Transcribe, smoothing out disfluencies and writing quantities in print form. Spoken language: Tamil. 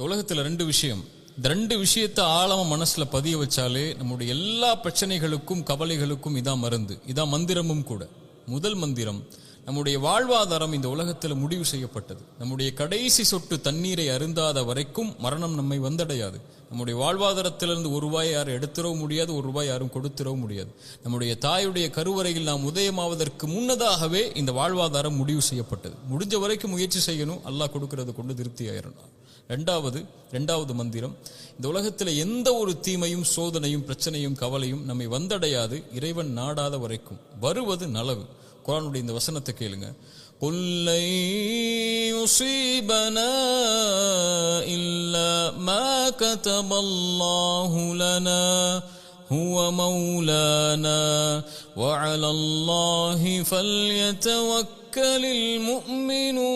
உலகத்துல ரெண்டு விஷயம். இந்த ரெண்டு விஷயத்தை ஆழமா மனசுல பதிய வச்சாலே நம்முடைய எல்லா பிரச்சனைகளுக்கும் கவலைகளுக்கும் இதான் மருந்து, இதான் மந்திரமும் கூட. முதல் மந்திரம், நம்முடைய வாழ்வாதாரம் இந்த உலகத்துல முடிவு செய்யப்பட்டது. நம்முடைய கடைசி சொட்டு தண்ணீரை அருந்தாத வரைக்கும் மரணம் நம்மை வந்தடையாது. நம்முடைய வாழ்வாதாரத்திலிருந்து ஒரு ரூபாய் யாரும் எடுத்துடவும் முடியாது, ஒரு ரூபாய் யாரும் கொடுத்துடவும் முடியாது. நம்முடைய தாயுடைய கருவறையில் நாம் உதயமாவதற்கு முன்னதாகவே இந்த வாழ்வாதாரம் முடிவு செய்யப்பட்டது. முடிஞ்ச வரைக்கும் முயற்சி செய்யணும், அல்லாஹ் கொடுக்கறத கொண்டு திருப்தி ஆயிரணும். ரெண்டாவது மந்திரம், இந்த உலகத்தில் எந்த ஒரு தீமையும் சோதனையும் பிரச்சனையும் கவலையும் நம்மை வந்தடையாது இறைவன் நாடாத வரைக்கும். வருவது நலவு. குர்ஆனுடைய இந்த வசனத்தை கேளுங்க. قُلْ لَنْ يُصِيبَنَا إِلَّا مَا كَتَبَ اللَّهُ لَنَا هُوَ مَوْلَانَا وَعَلَى اللَّهِ فَلْيَتَوَكَّلِ الْمُؤْمِنُونَ.